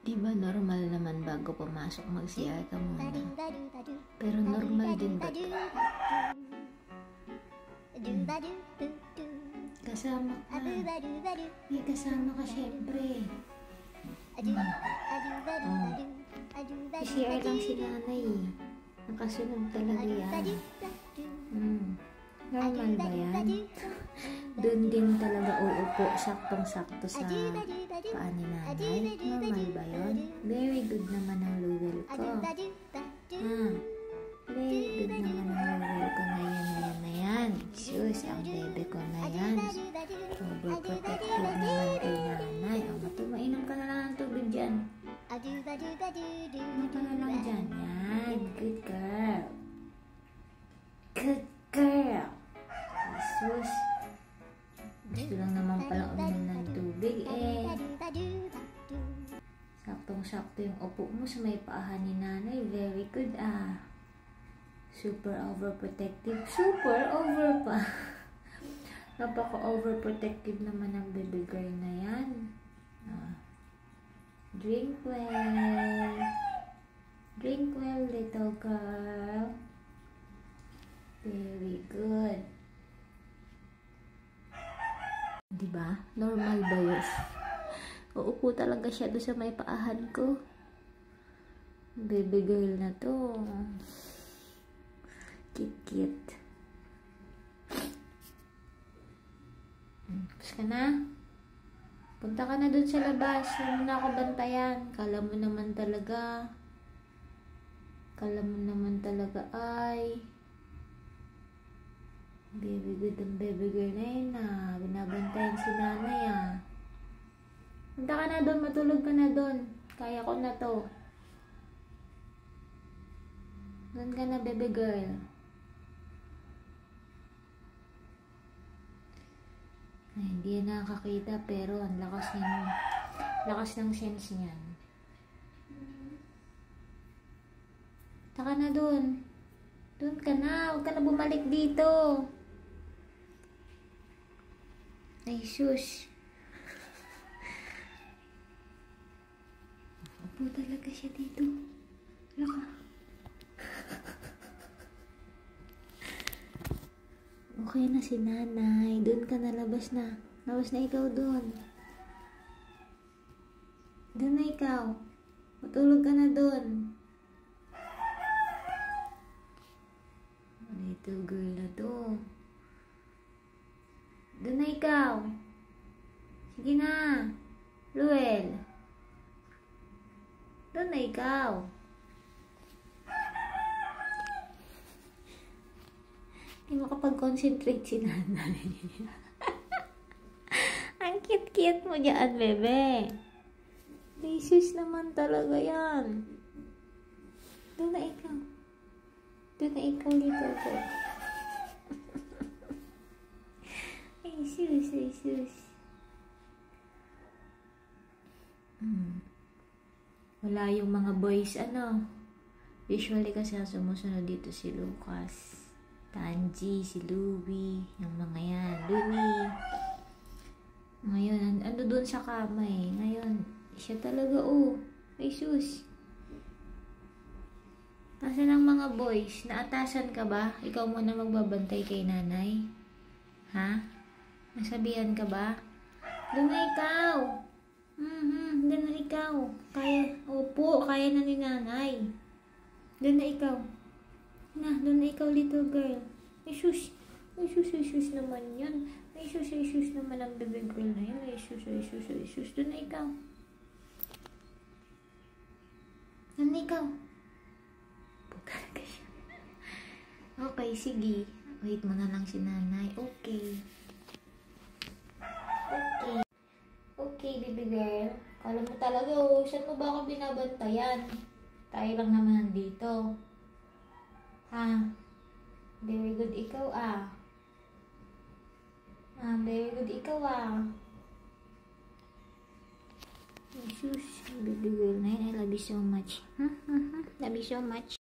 Di ba normal naman bago pumasok mag-CR ka muna? Pero normal din ba? Kasama ka. May kasama ka syempre. CR lang si nanay. Nakasunod talaga yan. Normal ba yan? Doon din talaga uupo, saktong-sakto sa paa ni nanay. Normal ba yun? Very good naman ang luwel ko. Very good naman ang luwel ko na yan. Sus, ang bebe ko na yan. Overprotective naman kay nanay. Mainom ka na lang ng tubig dyan. Mainom ka na lang dyan. Yan, good girl. Good girl. Sus. Gusto lang naman pala uminom ng tubig eh. Saktong-sakto yung upo mo sa may paahan ni nanay. Very good Super overprotective. Super over pa. Napaka-overprotective naman ang baby girl na yan. Drink well. Drink well, little girl. Very good. Diba? Normal ba yun? Uupo talaga siya doon sa may paahan ko. Baby girl na to. Cute. Tapos ka na? Punta ka na doon sa labas. Huwag mo na ako bantayan. Kala mo naman talaga ay baby good ang baby girl na yun binabantayan si nanay Punta ka na doon, matulog ka na doon. Kaya ko na to. Doon ka na baby girl. Ay, hindi yan nakakita pero ang lakas ng sense niyan. Punta ka na doon. Doon ka na, huwag ka na bumalik dito. Ay, sus. Upo talaga siya dito. Laka. Okay na si nanay. Doon ka na, labas na. Labas na ikaw doon. Doon na ikaw. Matulog ka na doon. Little girl na to. Doon na ikaw. Sige na. Luel. Doon na ikaw. Hindi makapag-concentrate si nanay. Ang cute-cute mo dyan, bebe. Jesus naman talaga yan. Doon na ikaw. Doon na ikaw, little girl. Ay, sus. Wala yung mga boys, usually kasi ang sumusunod dito si Lucas, Tanji, si Louie, yung mga yan, Louie. Ngayon, doon sa kama eh. Ngayon, siya talaga, ay sus. Nasaan ang mga boys? Naatasan ka ba? Ikaw muna magbabantay kay nanay? Ha? Nasabihan ka ba? Doon na ikaw! Doon na ikaw. Kaya na ni nanay. Doon na ikaw. Doon na ikaw, little girl. Ay sus naman yan. Ay sus naman ang baby girl na yan. Ay sus. Doon na ikaw. Doon na ikaw. Talaga siya. Okay, sige. Wait mo na lang si nanay. Okay, baby girl. Kala mo talaga, saan mo ba ako binabantayan? Tayo lang naman dito. Very good ikaw, very good ikaw, Jesus, baby girl na yun. I love you so much. Love you so much.